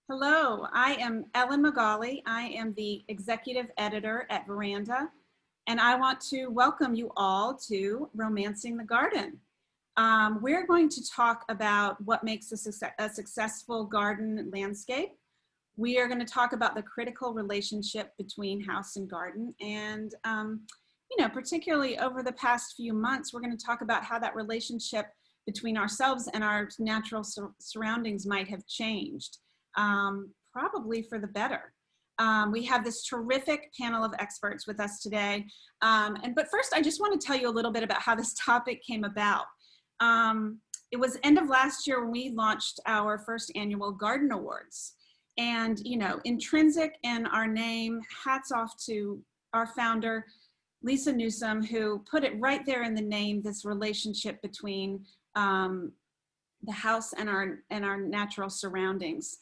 Hello, I am Ellen Magali. I am the executive editor at Veranda, and I want to welcome you all to Romancing the Garden. We're going to talk about what makes a successful garden landscape. We are going to talk about the critical relationship between house and garden, and particularly over the past few months, we're going to talk about how that relationship between ourselves and our natural surroundings might have changed, probably for the better. We have this terrific panel of experts with us today. But first, I just want to tell you a little bit about how this topic came about. It was end of last year when we launched our first annual Garden Awards. And, intrinsic in our name, hats off to our founder, Lisa Newsom, who put it right there in the name, this relationship between the house and our natural surroundings.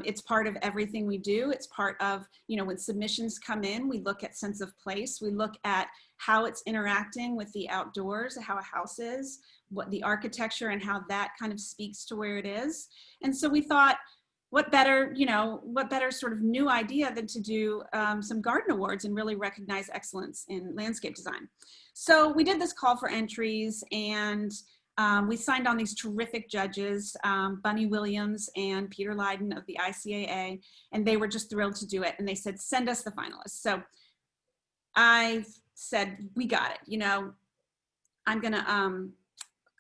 It's part of everything we do. It's part of, when submissions come in, we look at sense of place. We look at how it's interacting with the outdoors, how a house is, what the architecture and how that kind of speaks to where it is. And so we thought, what better sort of new idea than to do some garden awards and really recognize excellence in landscape design. So we did this call for entries, and we signed on these terrific judges, Bunny Williams and Peter Lydon of the ICAA, and they were just thrilled to do it. And they said, send us the finalists. So I said, we got it. I'm gonna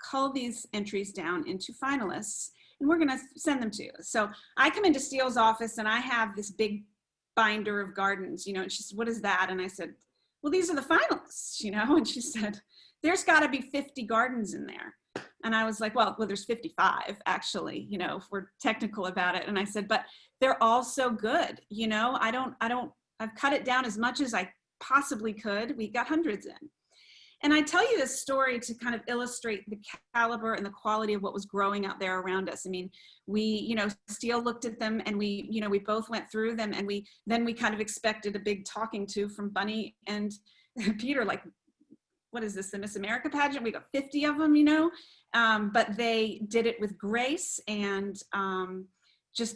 cull these entries down into finalists, and we're gonna send them to you. So I come into Steele's office and I have this big binder of gardens, and she said, what is that? And I said, well, these are the finalists, and she said, there's gotta be 50 gardens in there. And I was like, well, there's 55 actually, if we're technical about it. And I said, but they're all so good. I've cut it down as much as I possibly could. We got hundreds in. And I tell you this story to kind of illustrate the caliber and the quality of what was growing out there around us. I mean, Steele looked at them, and we both went through them, and we kind of expected a big talking to from Bunny and Peter, like, what is this, the Miss America pageant? We got 50 of them, but they did it with grace, and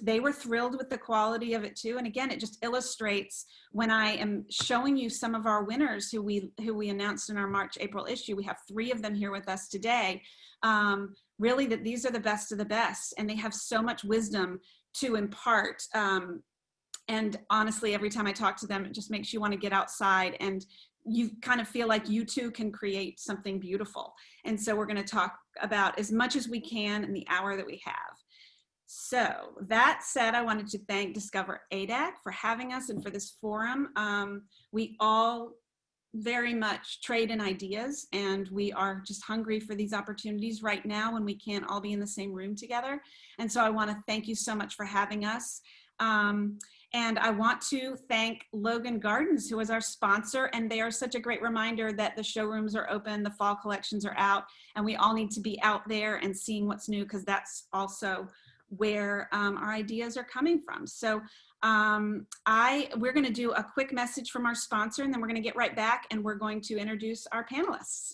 they were thrilled with the quality of it too. And again, it just illustrates, when I am showing you some of our winners who we announced in our March, April issue, we have 3 of them here with us today, really that these are the best of the best, and they have so much wisdom to impart. And honestly, every time I talk to them, it just makes you want to get outside, and you kind of feel like you too can create something beautiful. And so we're going to talk about as much as we can in the hour that we have. So that said, I wanted to thank Discover ADAC for having us and for this forum. We all very much trade in ideas, and we are just hungry for these opportunities right now when we can't all be in the same room together. And so I want to thank you so much for having us. And I want to thank Logan Gardens, who is our sponsor, and they are such a great reminder that the showrooms are open, the fall collections are out, and we all need to be out there and seeing what's new, because that's also where our ideas are coming from. So we're going to do a quick message from our sponsor, and then we're going to get right back, and we're going to introduce our panelists.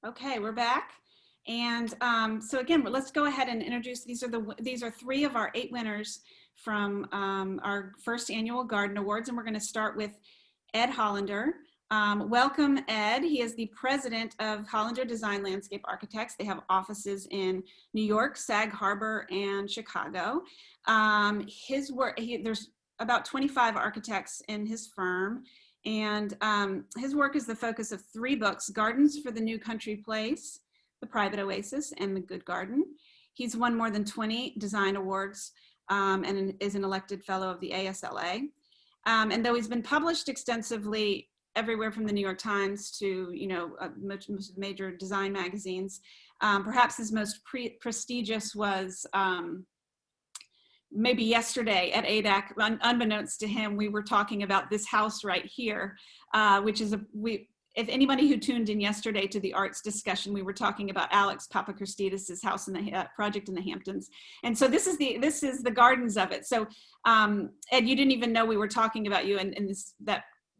Okay, we're back. And so again, let's go ahead and introduce, these are 3 of our 8 winners from our first annual Garden Awards. And we're going to start with Ed Hollander. Welcome, Ed. He is the president of Hollander Design Landscape Architects. They have offices in New York, Sag Harbor, and Chicago. His work, there's about 25 architects in his firm, and his work is the focus of 3 books: Gardens for the New Country Place, The Private Oasis, and The Good Garden. He's won more than 20 design awards and is an elected fellow of the ASLA. And though he's been published extensively everywhere from the New York Times to, most major design magazines, perhaps his most prestigious was maybe yesterday at ADAC. Unbeknownst to him, we were talking about this house right here, which is if anybody who tuned in yesterday to the arts discussion, we were talking about Alex Papakristis' house in the project in the Hamptons. And so this is the gardens of it. So Ed, you didn't even know we were talking about you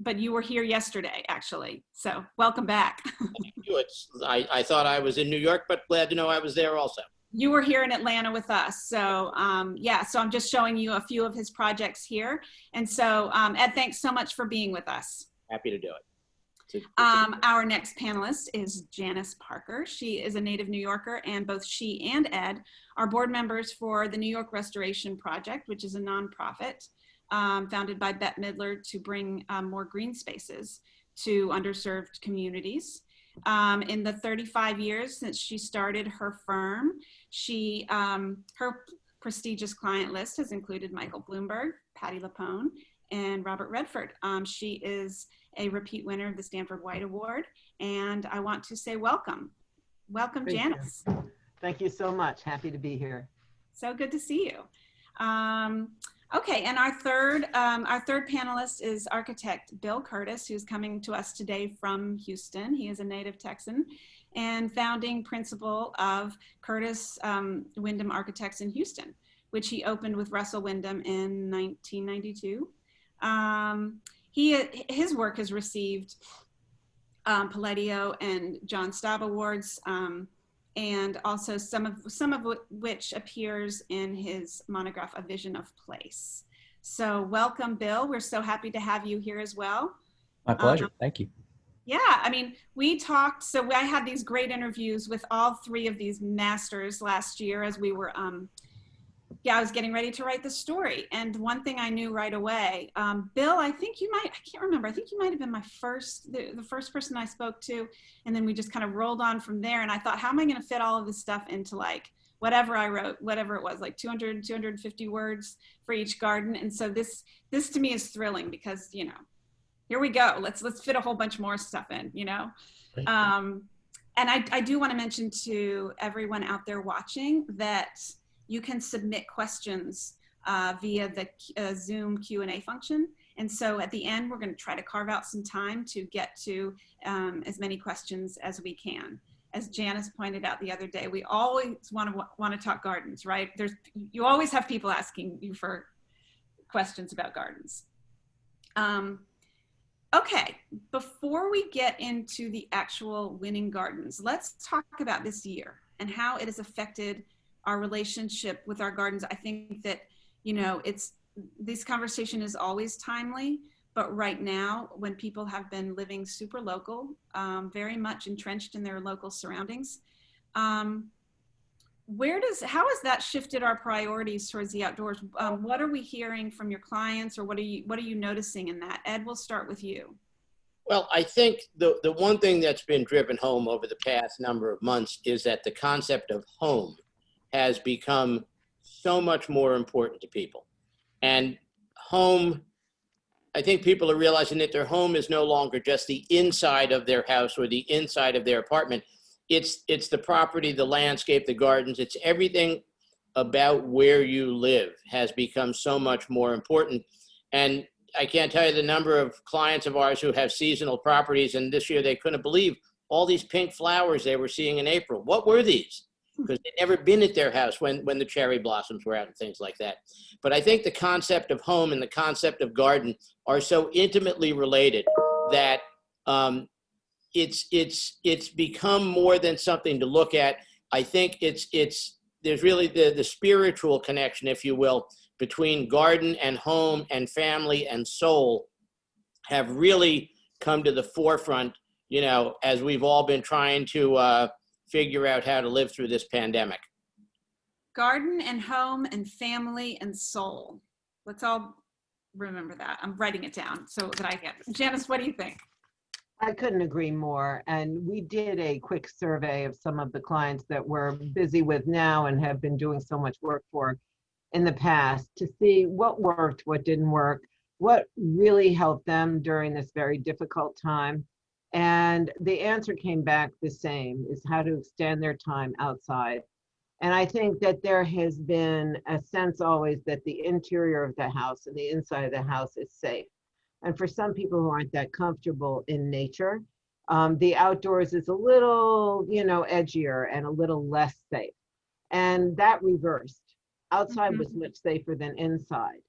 but you were here yesterday, actually. So welcome back. Thank you. I thought I was in New York, but glad to know I was there also. You were here in Atlanta with us. So yeah, so I'm just showing you a few of his projects here. And so Ed, thanks so much for being with us. Happy to do it. Our next panelist is Janice Parker. She is a native New Yorker, and both she and Ed are board members for the New York Restoration Project, which is a nonprofit founded by Bette Midler to bring more green spaces to underserved communities. In the 35 years since she started her firm, her prestigious client list has included Michael Bloomberg, Patti LuPone, and Robert Redford. She is a repeat winner of the Stanford White Award, and I want to say welcome. Welcome, Janice. Thank you so much. Happy to be here. So good to see you. Okay, and our third panelist is architect Bill Curtis, who's coming to us today from Houston. He is a native Texan and founding principal of Curtis Wyndham Architects in Houston, which he opened with Russell Wyndham in 1992. His work has received Palladio and John Staub Awards, and also some of which appears in his monograph, A Vision of Place. So welcome, Bill. We're so happy to have you here as well. My pleasure. Thank you. Yeah, I mean, we talked, so I had these great interviews with all 3 of these masters last year as we were, I was getting ready to write the story. And one thing I knew right away, Bill, I can't remember, I think you might have been the first person I spoke to. And then we just kind of rolled on from there. And I thought, how am I going to fit all of this stuff into like whatever I wrote, whatever it was, like 200, 250 words for each garden. And so this to me is thrilling because, here we go. Let's fit a whole bunch more stuff in, And I do want to mention to everyone out there watching that you can submit questions via the Zoom Q&A function. And so at the end, we're going to try to carve out some time to get to as many questions as we can. As Janice pointed out the other day, we always want to talk gardens, right? You always have people asking you for questions about gardens. Okay, before we get into the actual winning gardens, let's talk about this year and how it has affected our relationship with our gardens. I think that, this conversation is always timely, but right now when people have been living super local, very much entrenched in their local surroundings, how has that shifted our priorities towards the outdoors? What are we hearing from your clients, or what are you noticing in that? Ed, we'll start with you. Well, I think the one thing that's been driven home over the past number of months is that the concept of home has become so much more important to people. And home, I think people are realizing that their home is no longer just the inside of their house or the inside of their apartment. It's the property, the landscape, the gardens. It's everything about where you live has become so much more important. And I can't tell you the number of clients of ours who have seasonal properties, and this year they couldn't believe all these pink flowers they were seeing in April. What were these? Because they'd never been at their house when the cherry blossoms were out and things like that. But I think the concept of home and the concept of garden are so intimately related that it's become more than something to look at. I think there's really the spiritual connection, if you will, between garden and home and family and soul have really come to the forefront, as we've all been trying to figure out how to live through this pandemic. Garden and home and family and soul. Let's all remember that. I'm writing it down so that I get it. Janice, what do you think? I couldn't agree more. And we did a quick survey of some of the clients that we're busy with now and have been doing so much work for in the past to see what worked, what didn't work, what really helped them during this very difficult time. And the answer came back the same, is how to extend their time outside. And I think that there has been a sense always that the interior of the house and the inside of the house is safe. And for some people who aren't that comfortable in nature, the outdoors is a little, edgier and a little less safe. And that reversed. Outside was much safer than inside.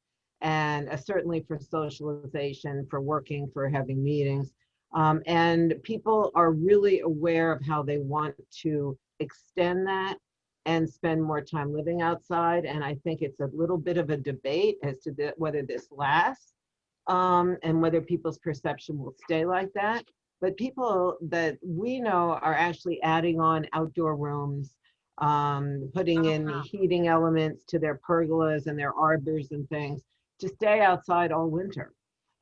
And certainly for socialization, for working, for having meetings. And people are really aware of how they want to extend that and spend more time living outside. And I think it's a little bit of a debate as to whether this lasts and whether people's perception will stay like that. But people that we know are actually adding on outdoor rooms, putting in heating elements to their pergolas and their arbors and things to stay outside all winter.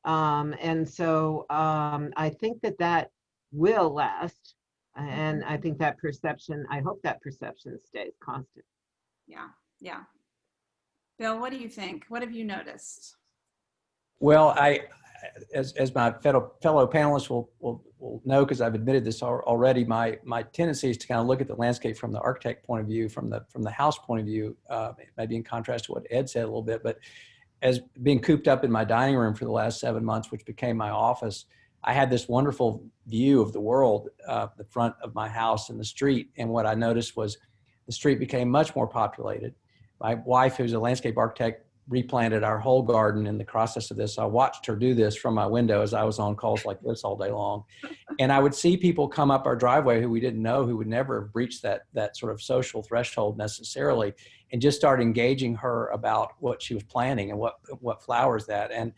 And so I think that will last. And I think that perception, I hope that perception stays constant. Yeah, yeah. Bill, what do you think? What have you noticed? Well, as my fellow panelists will know, because I've admitted this already, my tendency is to kind of look at the landscape from the architect point of view, from the house point of view, maybe in contrast to what Ed said a little bit. But as being cooped up in my dining room for the last 7 months, which became my office, I had this wonderful view of the world, the front of my house and the street. And what I noticed was the street became much more populated. My wife, who's a landscape architect, replanted our whole garden in the process of this. I watched her do this from my window as I was on calls like this all day long. And I would see people come up our driveway who we didn't know, who would never have breached that sort of social threshold necessarily, and just start engaging her about what she was planting and what flowers that. And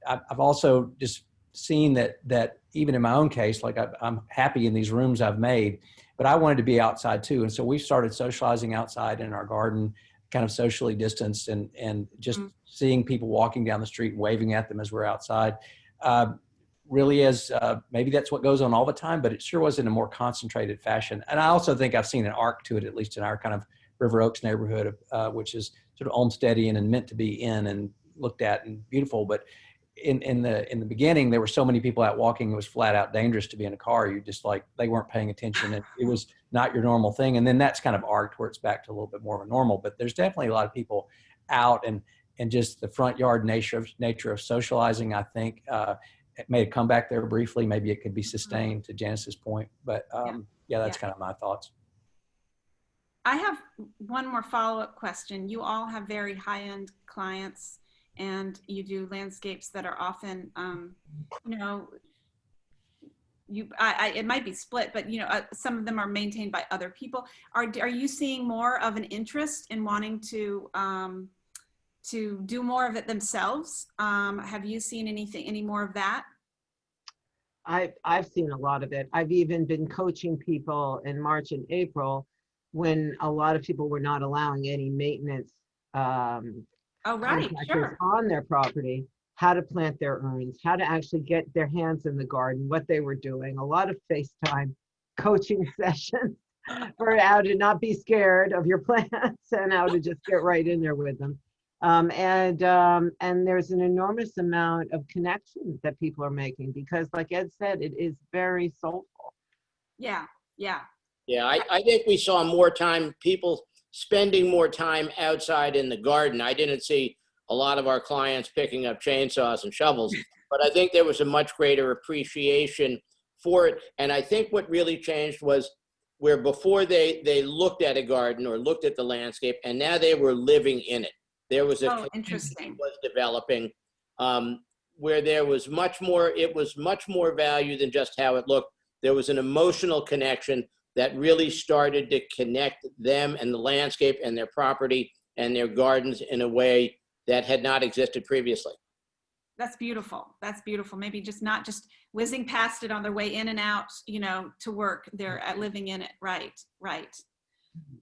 I've also just seen that even in my own case, like I'm happy in these rooms I've made, but I wanted to be outside too. And so we started socializing outside in our garden, kind of socially distanced, and just seeing people walking down the street and waving at them as we're outside really is, maybe that's what goes on all the time, but it sure was in a more concentrated fashion. And I also think I've seen an arc to it, at least in our kind of River Oaks neighborhood, which is sort of Olmstedian and meant to be in and looked at and beautiful. But in the beginning, there were so many people out walking, it was flat out dangerous to be in a car. You just they weren't paying attention. It was not your normal thing. And then that's kind of arced where it's back to a little bit more of a normal. But there's definitely a lot of people out, and just the front yard nature of socializing, I think, it made a comeback there briefly. Maybe it could be sustained, to Janice's point. But that's kind of my thoughts. I have one more follow-up question. You all have very high-end clients, and you do landscapes that are often, it might be split, but some of them are maintained by other people. Are you seeing more of an interest in wanting to do more of it themselves? Have you seen any more of that? I've seen a lot of it. I've even been coaching people in March and April when a lot of people were not allowing any maintenance Sure. on their property, how to plant their urns, how to actually get their hands in the garden, what they were doing. A lot of FaceTime coaching sessions for how to not be scared of your plants and how to just get right in there with them. And there's an enormous amount of connections that people are making because, like Ed said, it is very soulful. Yeah. Yeah, I think we saw more time, people spending more time outside in the garden. I didn't see a lot of our clients picking up chainsaws and shovels, but I think there was a much greater appreciation for it. And I think what really changed was where before they looked at a garden or looked at the landscape, and now they were living in it. There was a interesting was developing where there was much more, it was much more value than just how it looked. There was an emotional connection. that really started to connect them and the landscape and their property and their gardens in a way that had not existed previously. That's beautiful. That's beautiful. Maybe just not just whizzing past it on their way in and out, to work. They're living in it. Right, right.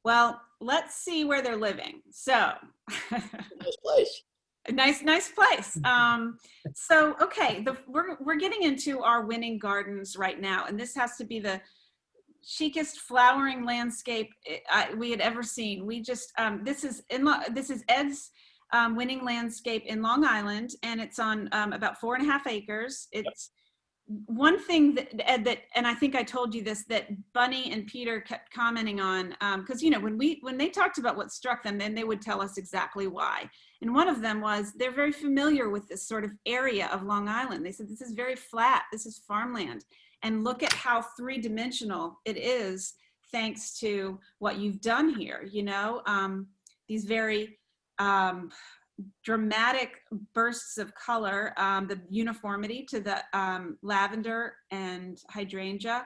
Well, let's see where they're living. So, Nice place. nice place. So, okay, we're getting into our winning gardens right now, and this has to be the chicest flowering landscape we had ever seen. We just this is Ed's winning landscape in Long Island, and it's on about 4.5 acres. It's one thing that and I think I told you this, that Bunny and Peter kept commenting on, because when they talked about what struck them, then they would tell us exactly why. And one of them was they're very familiar with this sort of area of Long Island. They said this is very flat, this is farmland, and look at how three-dimensional it is thanks to what you've done here. These very dramatic bursts of color, the uniformity to the lavender and hydrangea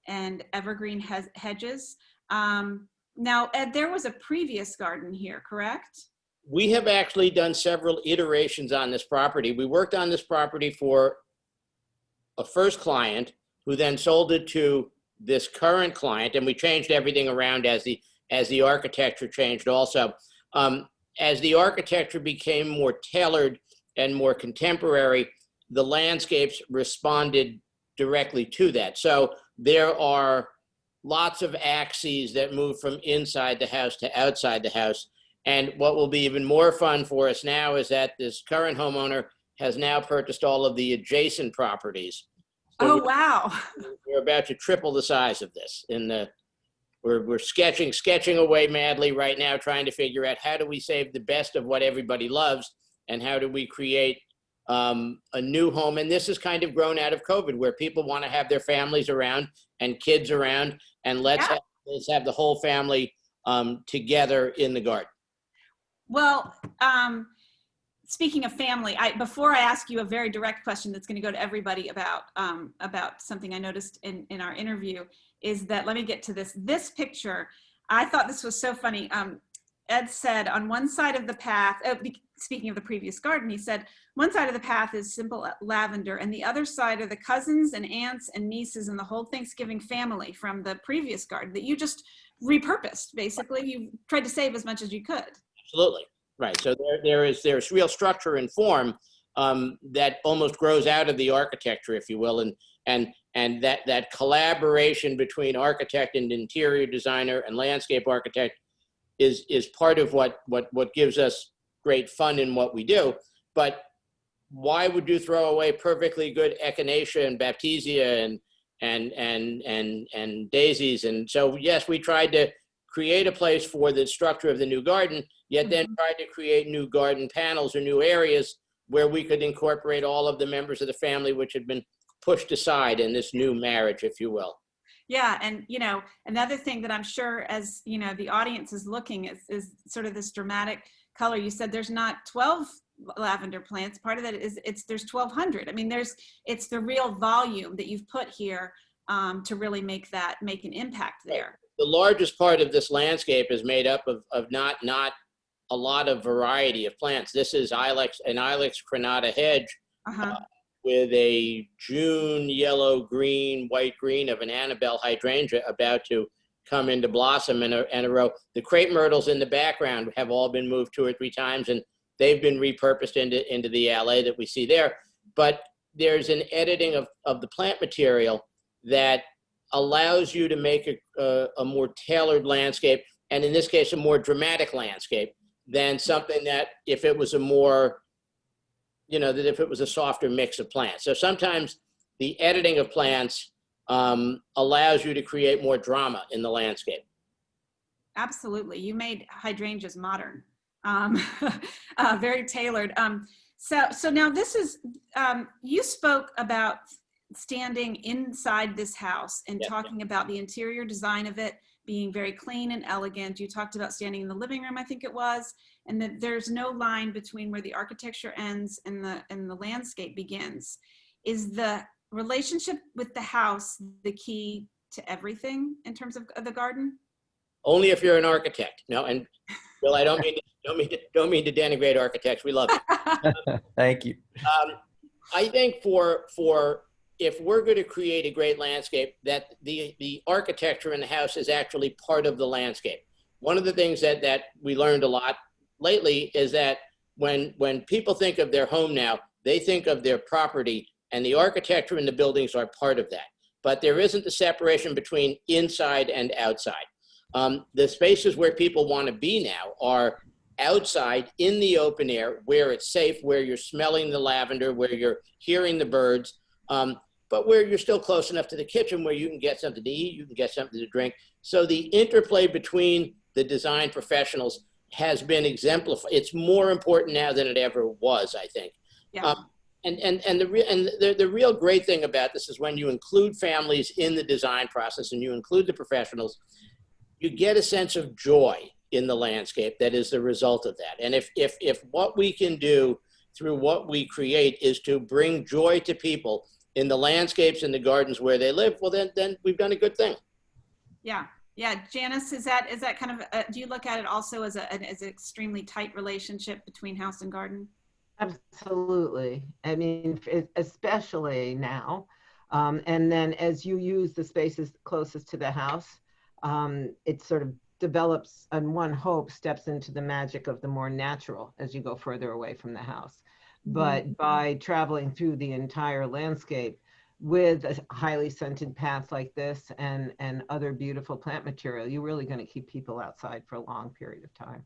and evergreen hedges. Now, Ed, there was a previous garden here, correct? We have actually done several iterations on this property. We worked on this property for a first client who then sold it to this current client, and we changed everything around as the architecture changed also. As the architecture became more tailored and more contemporary, the landscapes responded directly to that. So there are lots of axes that move from inside the house to outside the house. And what will be even more fun for us now is that this current homeowner has now purchased all of the adjacent properties. So wow. we're about to triple the size of this. We're sketching away madly right now, trying to figure out how do we save the best of what everybody loves, and how do we create a new home. And this has kind of grown out of COVID, where people want to have their families around and kids around, and let's have the whole family together in the garden. Well, speaking of family, before I ask you a very direct question that's going to go to everybody about something I noticed in our interview, is that, let me get to this picture. I thought this was so funny. Ed said on one side of the path, speaking of the previous garden, he said one side of the path is simple lavender, and the other side are the cousins and aunts and nieces and the whole Thanksgiving family from the previous garden that you just repurposed. Basically, you tried to save as much as you could. Absolutely. Right. So there's real structure and form that almost grows out of the architecture, if you will, and that collaboration between architect and interior designer and landscape architect is part of what gives us great fun in what we do. But why would you throw away perfectly good echinacea and baptisia and daisies? And so yes, we tried to create a place for the structure of the new garden, yet then tried to create new garden panels or new areas where we could incorporate all of the members of the family, which had been pushed aside in this new marriage, if you will. Yeah, and another thing that I'm sure, as the audience is looking, is sort of this dramatic color. You said there's not 12 lavender plants. Part of that is there's 1,200. I mean, it's the real volume that you've put here to really make an impact there. The largest part of this landscape is made up of not a lot of variety of plants. This is an Ilex crenata hedge with a June yellow-green, white-green of an Annabelle hydrangea about to come into blossom in a row. The crepe myrtles in the background have all been moved 2 or 3 times, and they've been repurposed into the alley that we see there. But there's an editing of the plant material that allows you to make a more tailored landscape, and in this case, a more dramatic landscape than something that if it was a softer mix of plants. So sometimes the editing of plants allows you to create more drama in the landscape. Absolutely. You made hydrangeas modern, very tailored. So now this is, you spoke about standing inside this house and talking about the interior design of it being very clean and elegant. You talked about standing in the living room, I think it was, and that there's no line between where the architecture ends and the landscape begins. Is the relationship with the house the key to everything in terms of the garden? Only if you're an architect. No, and Bill, I don't mean to denigrate architects. We love you. Thank you. I think for if we're going to create a great landscape, that the architecture in the house is actually part of the landscape. One of the things that we learned a lot lately is that when people think of their home now, they think of their property, and the architecture and the buildings are part of that. But there isn't the separation between inside and outside. The spaces where people want to be now are outside in the open air, where it's safe, where you're smelling the lavender, where you're hearing the birds, but where you're still close enough to the kitchen where you can get something to eat, you can get something to drink. So the interplay between the design professionals has been exemplified. It's more important now than it ever was, I think. Yeah. And the real great thing about this is when you include families in the design process and you include the professionals, you get a sense of joy in the landscape that is the result of that. And if what we can do through what we create is to bring joy to people in the landscapes and the gardens where they live, well, then we've done a good thing. Yeah. Yeah. Janice, is that kind of, do you look at it also as an extremely tight relationship between house and garden? Absolutely. I mean, especially now. And then as you use the spaces closest to the house, it sort of develops, and one hope steps into the magic of the more natural as you go further away from the house. But by traveling through the entire landscape with a highly scented path like this and other beautiful plant material, you're really going to keep people outside for a long period of time.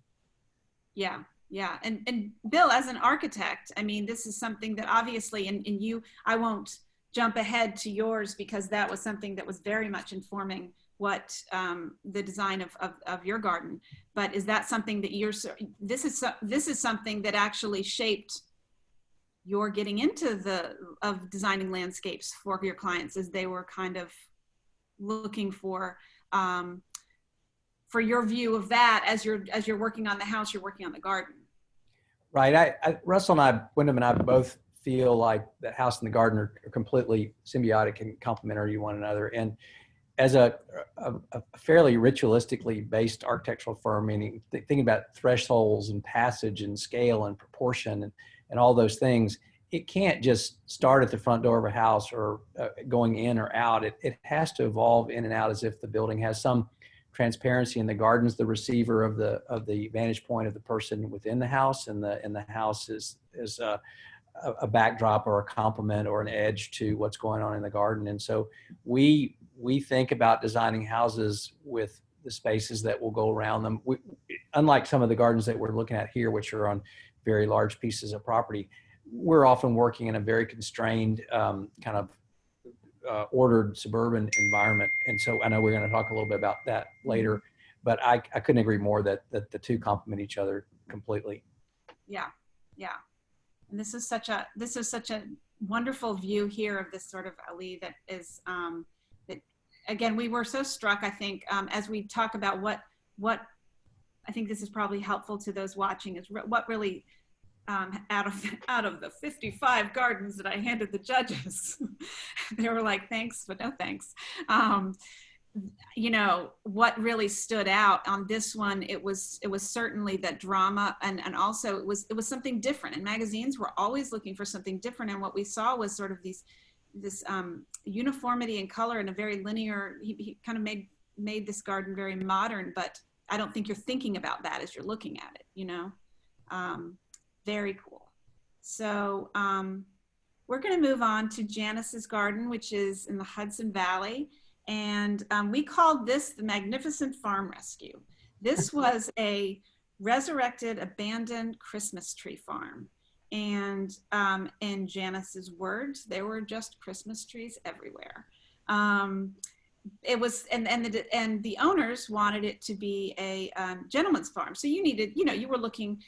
Yeah. Yeah. And Bill, as an architect, I mean, this is something that obviously, and you, I won't jump ahead to yours because that was something that was very much informing what the design of your garden. But is that something that this is something that actually shaped your getting into of designing landscapes for your clients as they were kind of looking for your view of that as you're working on the house, you're working on the garden. Right. Russell and Wyndham and I both feel like the house and the garden are completely symbiotic and complementary to one another. And as a fairly ritualistically based architectural firm, meaning thinking about thresholds and passage and scale and proportion and all those things, it can't just start at the front door of a house or going in or out. It has to evolve in and out as if the building has some transparency. In the garden's the receiver of the vantage point of the person within the house, and the house is a backdrop or a complement or an edge to what's going on in the garden. And so we think about designing houses with the spaces that will go around them. Unlike some of the gardens that we're looking at here, which are on very large pieces of property, we're often working in a very constrained kind of ordered suburban environment. And so I know we're going to talk a little bit about that later, but I couldn't agree more that the two complement each other completely. Yeah. Yeah. And this is such a wonderful view here of this sort of alley that is, that again, we were so struck, I think, as we talk about what I think this is probably helpful to those watching, is what really, out of the 55 gardens that I handed the judges, they were like, thanks, but no thanks. You know, what really stood out on this one, it was certainly that drama, and also it was something different, and magazines were always looking for something different. And what we saw was sort of this uniformity in color and a very linear, he kind of made this garden very modern, but I don't think you're thinking about that as you're looking at it, you know. Very cool. So we're going to move on to Janice's garden, which is in the Hudson Valley. And we called this the Magnificent Farm Rescue. This was a resurrected, abandoned Christmas tree farm. And in Janice's words, there were just Christmas trees everywhere. It was, and the owners wanted it to be a gentleman's farm. So you needed, you know, you were looking,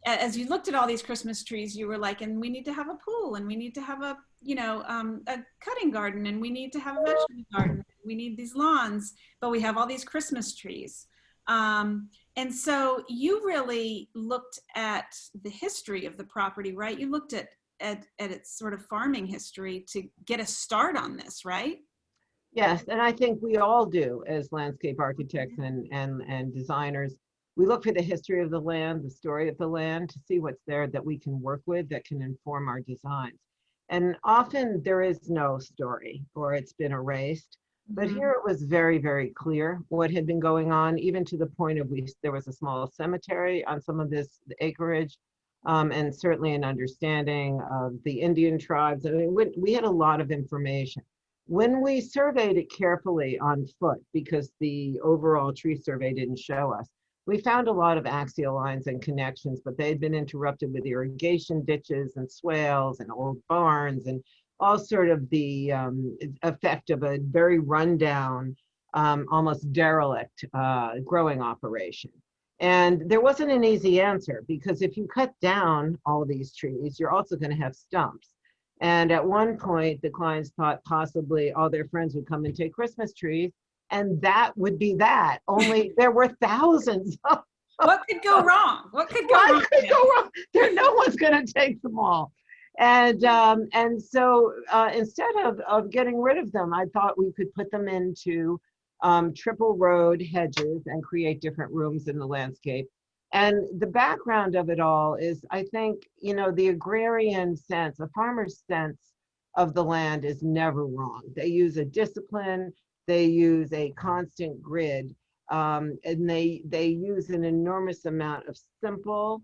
as you looked at all these Christmas trees, you were like, and we need to have a pool, and we need to have a, you know, a cutting garden, and we need to have a vegetable garden. We need these lawns, but we have all these Christmas trees. And so you really looked at the history of the property, right? You looked at its sort of farming history to get a start on this, right? Yes, and I think we all do as landscape architects and designers. We look for the history of the land, the story of the land, to see what's there that we can work with that can inform our designs. And often there is no story or it's been erased. But Mhm. here it was very, very clear what had been going on, even to the point of there was a small cemetery on some of this acreage, and certainly an understanding of the Indian tribes. I mean, we had a lot of information. When we surveyed it carefully on foot, because the overall tree survey didn't show us, we found a lot of axial lines and connections, but they had been interrupted with irrigation ditches and swales and old barns and all sort of the effect of a very rundown, almost derelict growing operation. And there wasn't an easy answer because if you cut down all these trees, you're also going to have stumps. And at one point, the clients thought possibly all their friends would come and take Christmas trees, and that would be that. Only there were thousands of What could go wrong? What could go what wrong? could go wrong? There, no one's going to take them all. And so instead of getting rid of them, I thought we could put them into triple road hedges and create different rooms in the landscape. And the background of it all is, I think, you know, the agrarian sense, a farmer's sense of the land is never wrong. They use a discipline, they use a constant grid, and they use an enormous amount of simple,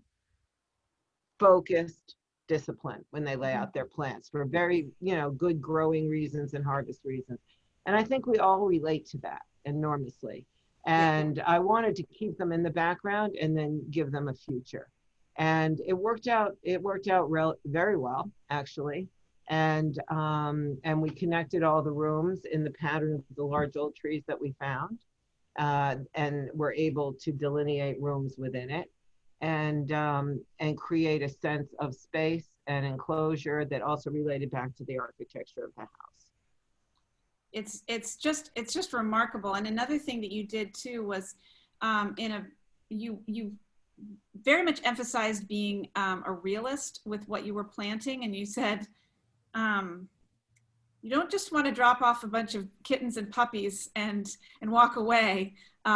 focused discipline when they lay out their plants for very, you know, good growing reasons and harvest reasons. And I think we all relate to that enormously. Yeah. And I wanted to keep them in the background and then give them a future. And it worked out very well, actually. And we connected all the rooms in the pattern of the large old trees that we found, and were able to delineate rooms within it and create a sense of space and enclosure that also related back to the architecture of the house. It's just remarkable. And another thing that you did too was you very much emphasized being a realist with what you were planting, and you said you don't just want to drop off a bunch of kittens and puppies and walk away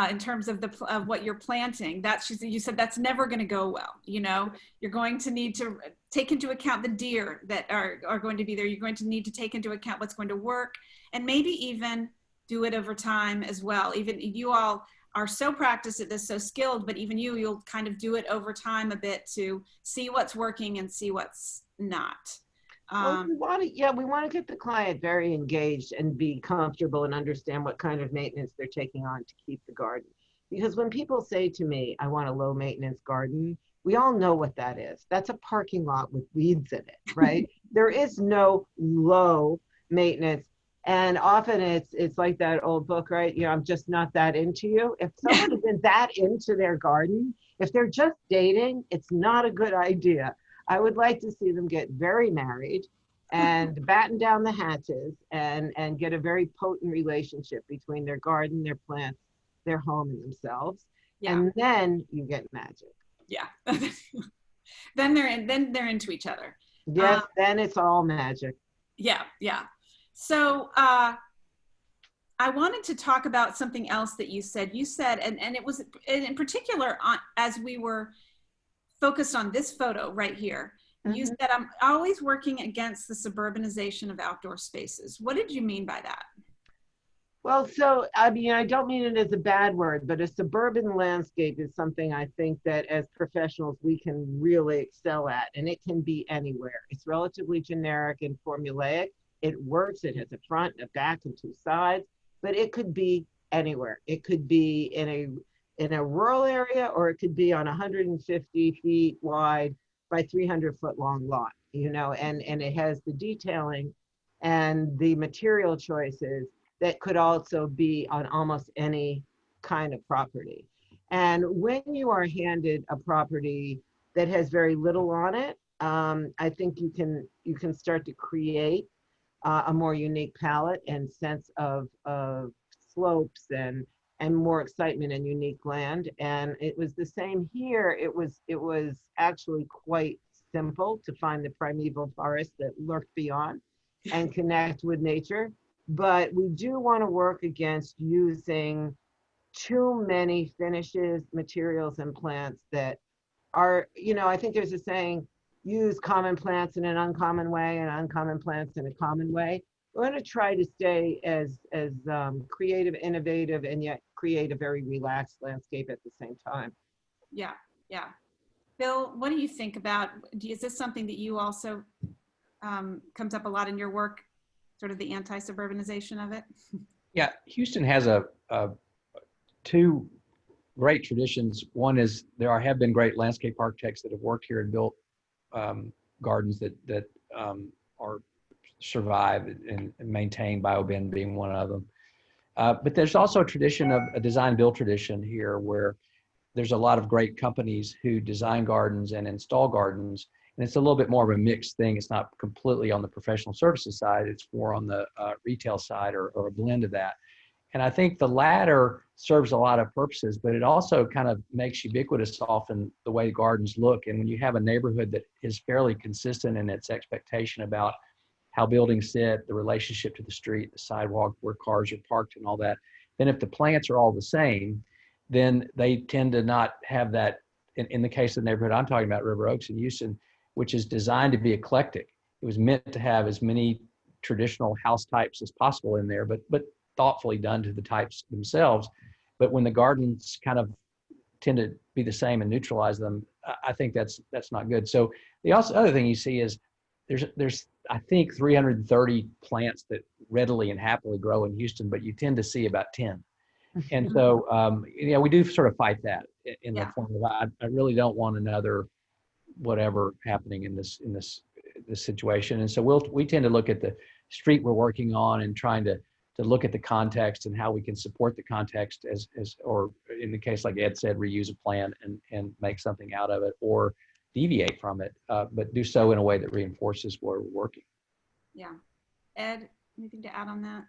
in terms of of what you're planting. You said that's never going to go well. You know, you're going to need to take into account the deer that are going to be there. You're going to need to take into account what's going to work, and maybe even do it over time as well. Even you all are so practiced at this, so skilled, but even you'll kind of do it over time a bit to see what's working and see what's not. Well, we want to get the client very engaged and be comfortable and understand what kind of maintenance they're taking on to keep the garden. Because when people say to me, I want a low maintenance garden, we all know what that is. That's a parking lot with weeds in it, right? There is no low maintenance. And often it's like that old book, right? You know, I'm just not that into you. If someone has been that into their garden, if they're just dating, it's not a good idea. I would like to see them get very married and batten down the hatches and get a very potent relationship between their garden, their plants, their home, and themselves. Yeah. And then you get magic. Yeah. then they're into each other. Yes, then it's all magic. Yeah, yeah. So I wanted to talk about something else that you said. You said, and it was in particular as we were focused on this photo right here. Mm-hmm. You said, I'm always working against the suburbanization of outdoor spaces. What did you mean by that? Well, so, I mean, I don't mean it as a bad word, but a suburban landscape is something I think that as professionals, we can really excel at, and it can be anywhere. It's relatively generic and formulaic. It works, it has a front, a back, and two sides, but it could be anywhere. It could be in a rural area, or it could be on 150 feet wide by 300 foot long lot, you know, and it has the detailing and the material choices that could also be on almost any kind of property. And when you are handed a property that has very little on it, I think you can start to create a more unique palette and sense of slopes and more excitement and unique land. And it was the same here. It was actually quite simple to find the primeval forest that lurked beyond and connect with nature. but we do want to work against using too many finishes, materials, and plants that are, I think there's a saying, use common plants in an uncommon way and uncommon plants in a common way. We're going to try to stay as creative, innovative, and yet create a very relaxed landscape at the same time. Yeah, yeah. Bill, what do you think about, is this something that you also comes up a lot in your work, sort of the anti-suburbanization of it? Yeah, Houston has two great traditions. One is have been great landscape architects that have worked here and built gardens that are survive and maintain, BioBen being one of them. But there's also a tradition of a design build tradition here where there's a lot of great companies who design gardens and install gardens. And it's a little bit more of a mixed thing. It's not completely on the professional services side. It's more on the retail side or a blend of that. And I think the latter serves a lot of purposes, but it also kind of makes ubiquitous often the way gardens look. And when you have a neighborhood that is fairly consistent in its expectation about how buildings sit, the relationship to the street, the sidewalk, where cars are parked and all that, then if the plants are all the same, then they tend to not have that. In the case of the neighborhood I'm talking about, River Oaks in Houston, which is designed to be eclectic. It was meant to have as many traditional house types as possible in there, but thoughtfully done to the types themselves. But when the gardens kind of tend to be the same and neutralize them, I think that's not good. So the other thing you see is there's I think 330 plants that readily and happily grow in Houston, but you tend to see about 10. And so we do sort of fight that in the form of I really don't want another whatever happening in this situation. And so we tend to look at the street we're working on and trying to look at the context and how we can support the context or in the case like Ed said, reuse a plan and make something out of it or deviate from it, but do so in a way that reinforces where we're working. Yeah. Ed, anything to add on that?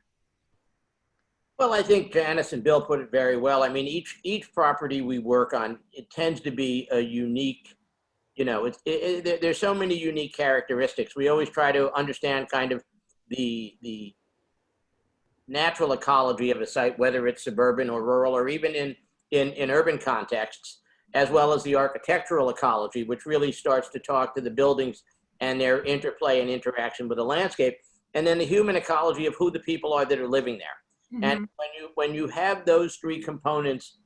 Well, I think Janice and Bill put it very well. I mean, each property we work on, it tends to be a unique, there's so many unique characteristics. We always try to understand kind of the natural ecology of a site, whether it's suburban or rural or even in urban contexts, as well as the architectural ecology, which really starts to talk to the buildings and their interplay and interaction with the landscape, and then the human ecology of who the people are that are living there. Mm-hmm. And when you have those three components,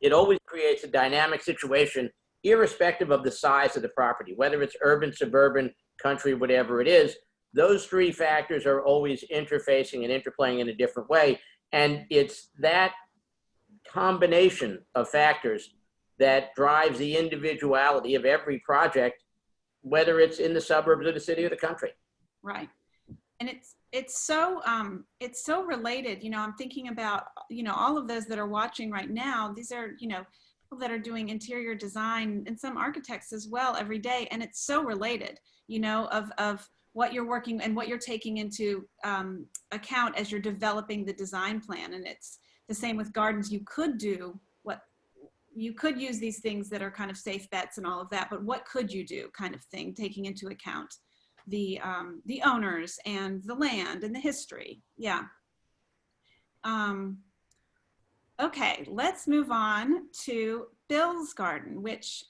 it always creates a dynamic situation, irrespective of the size of the property, whether it's urban, suburban, country, whatever it is. Those three factors are always interfacing and interplaying in a different way. And it's that combination of factors that drives the individuality of every project, whether it's in the suburbs of the city or the country. Right. And it's so related. I'm thinking about, all of those that are watching right now. These are, people that are doing interior design and some architects as well every day. And it's so related, of what you're working and what you're taking into account as you're developing the design plan. And it's the same with gardens. You could use these things that are kind of safe bets and all of that, but what could you do kind of thing, taking into account the owners and the land and the history. Yeah. Okay, let's move on to Bill's garden, which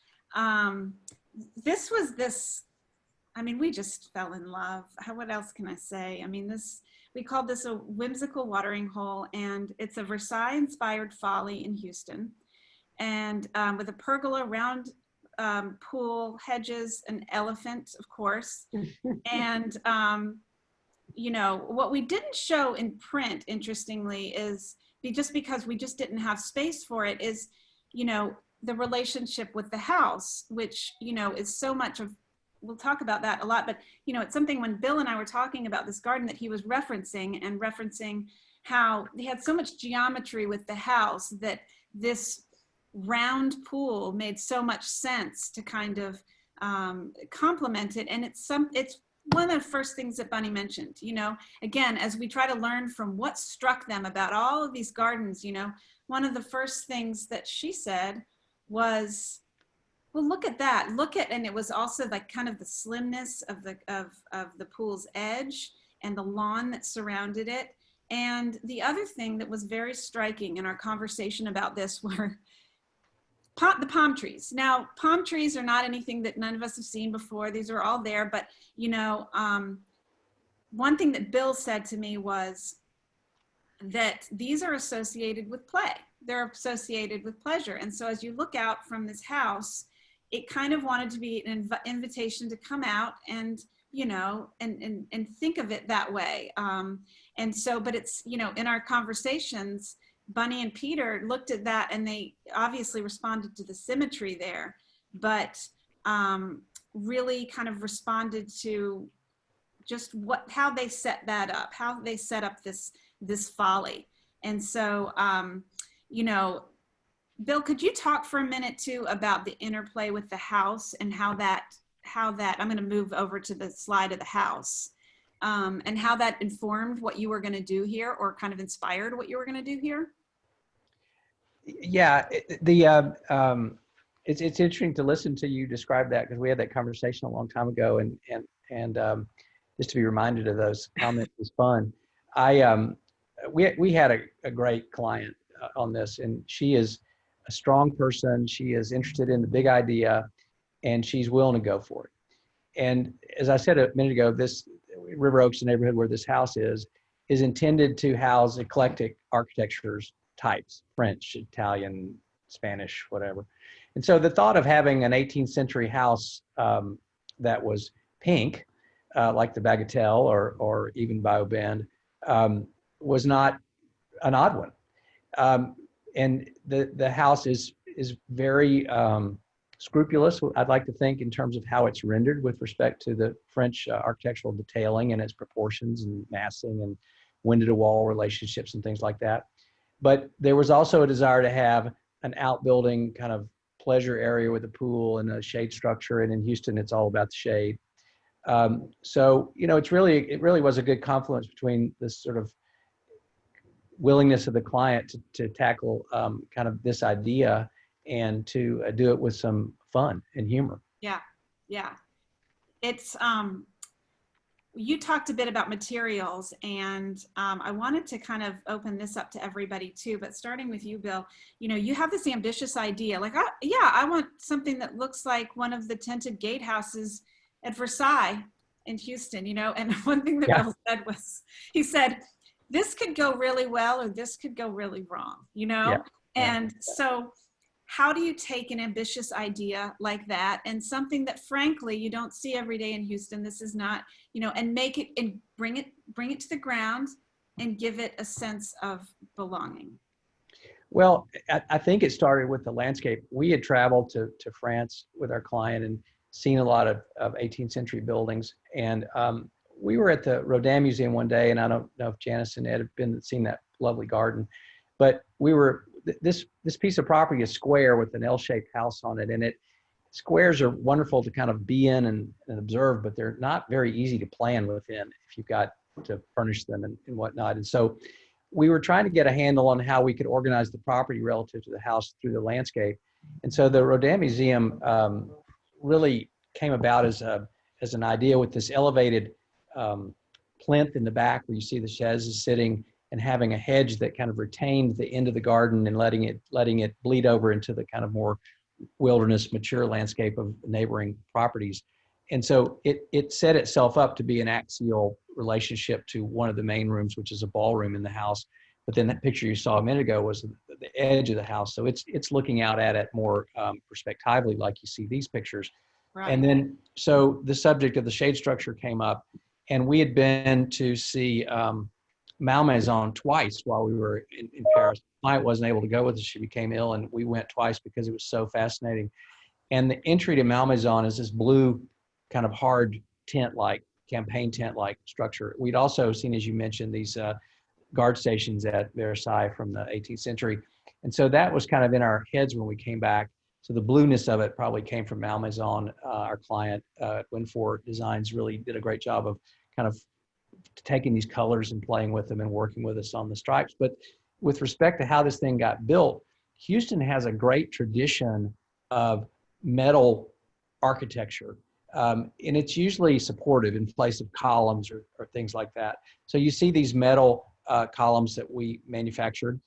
we just fell in love. What else can I say? We called this a whimsical watering hole, and it's a Versailles-inspired folly in Houston. And with a pergola, round pool, hedges, an elephant, of course. And, what we didn't show in print, interestingly, is just because we just didn't have space for it, is, the relationship with the house, which, is so much of, we'll talk about that a lot, but, it's something when Bill and I were talking about this garden that he was referencing how he had so much geometry with the house that this round pool made so much sense to kind of complement it. And it's one of the first things that Bunny mentioned, again, as we try to learn from what struck them about all of these gardens, one of the first things that she said was, well, look at that, and it was also like kind of the slimness of the pool's edge. and the lawn that surrounded it. And the other thing that was very striking in our conversation about this were the palm trees. Now, palm trees are not anything that none of us have seen before. These are all there, but you know, one thing that Bill said to me was that these are associated with play. They're associated with pleasure. And so as you look out from this house, it kind of wanted to be an invitation to come out and, you know, and think of it that way. And so, but it's, you know, in our conversations, Bunny and Peter looked at that and they obviously responded to the symmetry there, but really kind of responded to just how they set that up, how they set up this folly. And so, you know, Bill, could you talk for a minute too about the interplay with the house and how that, I'm going to move over to the slide of the house, and how that informed what you were going to do here, or kind of inspired what you were going to do here? Yeah, it's interesting to listen to you describe that, because we had that conversation a long time ago, and just to be reminded of those comments was fun. We had a great client on this, and she is a strong person. She is interested in the big idea, and she's willing to go for it. And as I said a minute ago, this River Oaks, the neighborhood where this house is intended to house eclectic architectures types: French, Italian, Spanish, whatever. And so the thought of having an 18th century house that was pink, like the Bagatelle or even Bioband, was not an odd one. And the house is very scrupulous, I'd like to think, in terms of how it's rendered with respect to the French architectural detailing and its proportions and massing and window-to-wall relationships and things like that. But there was also a desire to have an outbuilding kind of pleasure area with a pool and a shade structure. And in Houston, it's all about the shade. So, you know, it really was a good confluence between this sort of willingness of the client to tackle kind of this idea and to do it with some fun and humor. Yeah, yeah. It's, you talked a bit about materials, and I wanted to kind of open this up to everybody too, but starting with you, Bill, you know, you have this ambitious idea, like, I want something that looks like one of the tinted gatehouses at Versailles in Houston, you know. And one thing that Bill said was, he said, this could go really well, or this could go really wrong, you know? Yeah. And so how do you take an ambitious idea like that and something that frankly you don't see every day in Houston? This is not, you know, and make it and bring it to the ground and give it a sense of belonging. Well, I think it started with the landscape. We had traveled to France with our client and seen a lot of 18th century buildings. And we were at the Rodin Museum one day, and I don't know if Janice and Ed have seen that lovely garden, but we were, this piece of property is square with an L-shaped house on it. And squares are wonderful to kind of be in and observe, but they're not very easy to plan within if you've got to furnish them and whatnot. And so we were trying to get a handle on how we could organize the property relative to the house through the landscape. And so the Rodin Museum really came about as an idea with this elevated plinth in the back where you see the chaises sitting, and having a hedge that kind of retained the end of the garden and letting it bleed over into the kind of more wilderness, mature landscape of neighboring properties. And so it set itself up to be an axial relationship to one of the main rooms, which is a ballroom in the house. But then that picture you saw a minute ago was the edge of the house. So it's looking out at it more perspectively, like you see these pictures. Right. And then, so the subject of the shade structure came up, and we had been to see Malmaison twice while we were in Paris. My client wasn't able to go with us. She became ill, and we went twice because it was so fascinating. And the entry to Malmaison is this blue kind of hard tent-like, campaign tent-like structure. We'd also seen, as you mentioned, these guard stations at Versailles from the 18th century. And so that was kind of in our heads when we came back. So the blueness of it probably came from Malmaison. Our client, Winfort Designs, really did a great job of kind of taking these colors and playing with them and working with us on the stripes. But with respect to how this thing got built, Houston has a great tradition of metal architecture And it's usually supportive in place of columns or things like that. So you see these metal columns that we manufactured.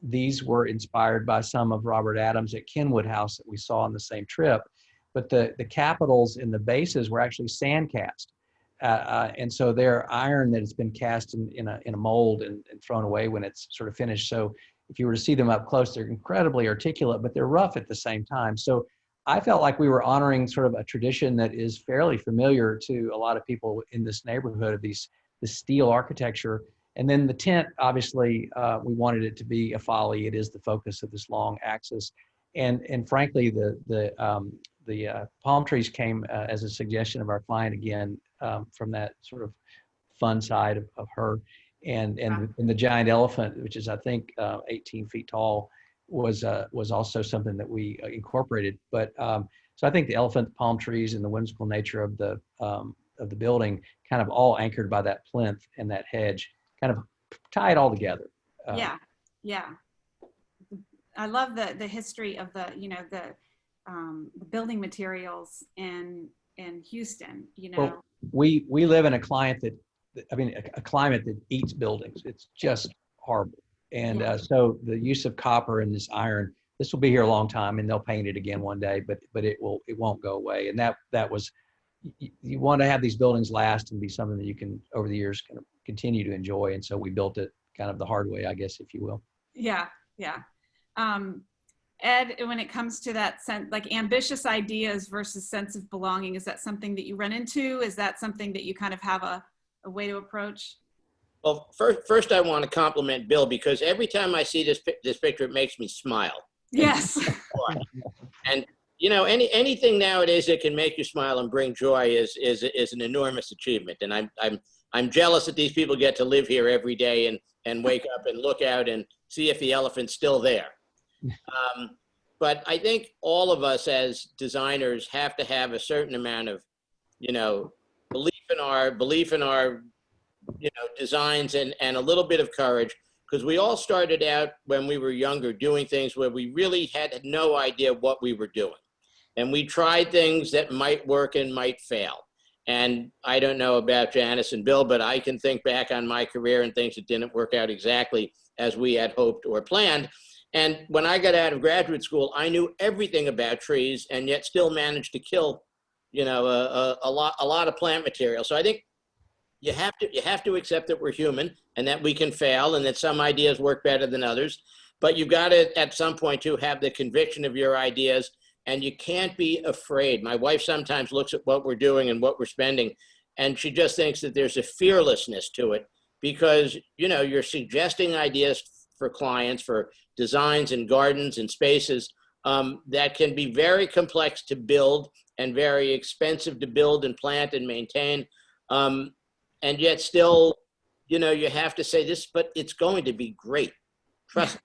These were inspired by some of Robert Adams at Kenwood House that we saw on the same trip. But the capitals and the bases were actually sand cast. And so they're iron that has been cast in a mold and thrown away when it's sort of finished. So if you were to see them up close, they're incredibly articulate, but they're rough at the same time. So I felt like we were honoring sort of a tradition that is fairly familiar to a lot of people in this neighborhood of the steel architecture. And then the tent, obviously, we wanted it to be a folly. It is the focus of this long axis. And frankly, the palm trees came as a suggestion of our client again, from that sort of fun side of her. And the giant elephant, which is I think 18 feet tall, was also something that we incorporated. But so I think the elephant, the palm trees, and the whimsical nature of the building, kind of all anchored by that plinth and that hedge, kind of tie it all together. Yeah. I love the history of the building materials in Houston. Well, we live in a climate that eats buildings. It's just horrible. And so the use of copper and this iron, this will be here a long time, and they'll paint it again one day, but it won't go away. And that was, you want to have these buildings last and be something that you can over the years kind of continue to enjoy. And so we built it kind of the hard way, I guess, if you will. Yeah. Ed, when it comes to that sense, like ambitious ideas versus sense of belonging, is that something that you run into? Is that something that you kind of have a way to approach? Well, first I want to compliment Bill, because every time I see this picture, it makes me smile. Yes. And anything nowadays that can make you smile and bring joy is an enormous achievement. And I'm jealous that these people get to live here every day and wake up and look out and see if the elephant's still there. But I think all of us as designers have to have a certain amount of, belief in our designs and a little bit of courage, because we all started out when we were younger doing things where we really had no idea what we were doing. And we tried things that might work and might fail. And I don't know about Janice and Bill, but I can think back on my career and things that didn't work out exactly as we had hoped or planned. And when I got out of graduate school, I knew everything about trees and yet still managed to kill, a lot of plant material. So I think you have to accept that we're human and that we can fail and that some ideas work better than others. But you've got to, at some point, to have the conviction of your ideas, and you can't be afraid. My wife sometimes looks at what we're doing and what we're spending, and she just thinks that there's a fearlessness to it, because you're suggesting ideas for clients, for designs and gardens and spaces that can be very complex to build and very expensive to build and plant and maintain. And yet still, you have to say this, but it's going to be great. Trust me.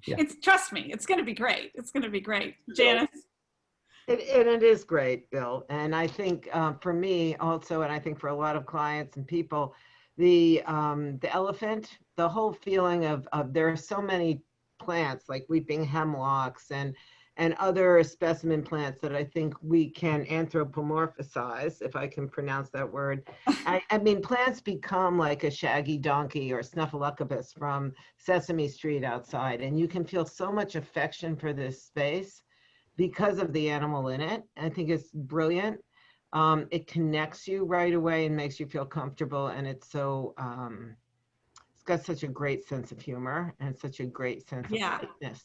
Yeah. Trust me, it's going to be great. It's going to be great. Janice? It is great, Bill. And I think for me also, and I think for a lot of clients and people, the elephant, the whole feeling of there are so many plants like weeping hemlocks and other specimen plants that I think we can anthropomorphize, if I can pronounce that word. I mean, plants become like a shaggy donkey or Snuffleupagus from Sesame Street outside, and you can feel so much affection for this space because of the animal in it. I think it's brilliant. It connects you right away and makes you feel comfortable, and it's so, it's got such a great sense of humor and such a great sense of lightness.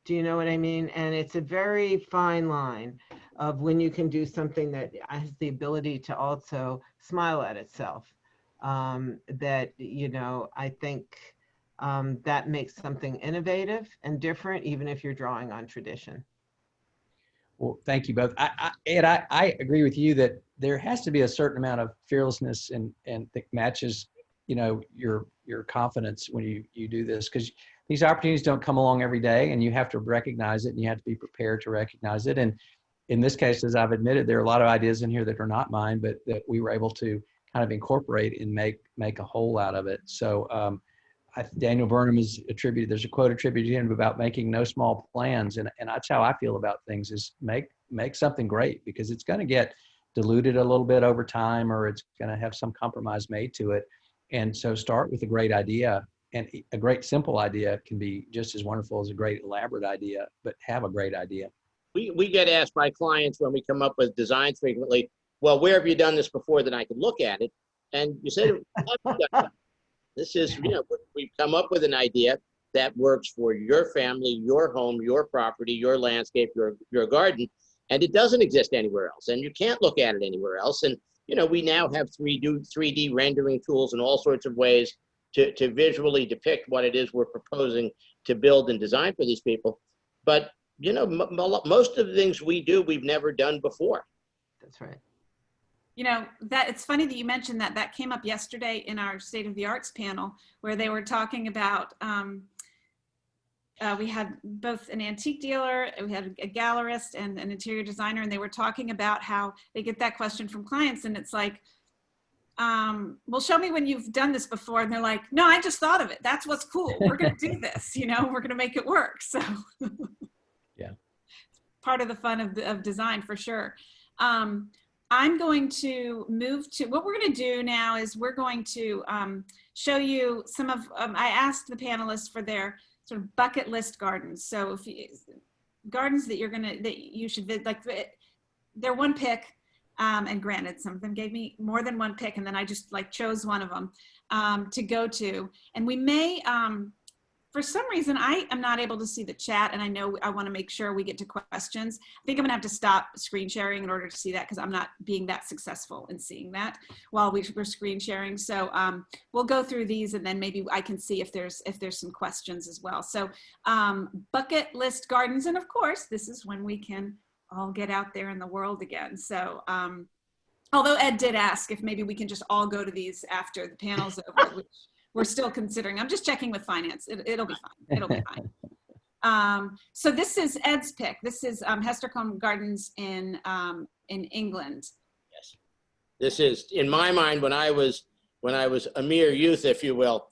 Do you know what I mean? And it's a very fine line of when you can do something that has the ability to also smile at itself. That, I think that makes something innovative and different, even if you're drawing on tradition. Well, thank you both. Ed, I agree with you that there has to be a certain amount of fearlessness and that matches, your confidence when you do this, because these opportunities don't come along every day, and you have to recognize it, and you have to be prepared to recognize it. And in this case, as I've admitted, there are a lot of ideas in here that are not mine, but that we were able to kind of incorporate and make a whole out of it. So Daniel Burnham is attributed, there's a quote attributed to him about making no small plans. And that's how I feel about things, is make something great, because it's going to get diluted a little bit over time, or it's going to have some compromise made to it. And so start with a great idea, and a great simple idea can be just as wonderful as a great elaborate idea, but have a great idea. We get asked by clients when we come up with designs frequently, well, where have you done this before that I could look at it? And you say, this is, we've come up with an idea that works for your family, your home, your property, your landscape, your garden, and it doesn't exist anywhere else. And you can't look at it anywhere else. And, we now have 3D rendering tools and all sorts of ways to visually depict what it is we're proposing to build and design for these people. But, most of the things we do, we've never done before. That's right. That it's funny that you mentioned that. That came up yesterday in our State of the Arts panel, where they were talking about, we had both an antique dealer, we had a gallerist and an interior designer, and they were talking about how they get that question from clients, and it's like, well, show me when you've done this before. And they're like, no, I just thought of it. That's what's cool. We're going to do this, we're going to make it work. So yeah, part of the fun of design for sure. I'm going to move to, what we're going to do now is we're going to show you some of, I asked the panelists for their sort of bucket list gardens. So if gardens that you should, like, they're one pick, and granted, some of them gave me more than one pick, and then I just chose one of them to go to. And we may, for some reason, I am not able to see the chat, and I know I want to make sure we get to questions. I think I'm gonna have to stop screen sharing in order to see that, because I'm not being that successful in seeing that while we're screen sharing. So we'll go through these, and then maybe I can see if there's some questions as well. So bucket list gardens, and of course, this is when we can all get out there in the world again. So although Ed did ask if maybe we can just all go to these after the panel's over, which we're still considering. I'm just checking with finance. It'll be fine. It'll be fine. So this is Ed's pick. This is Hestercombe Gardens in England. Yes. This is, in my mind, when I was a mere youth, if you will,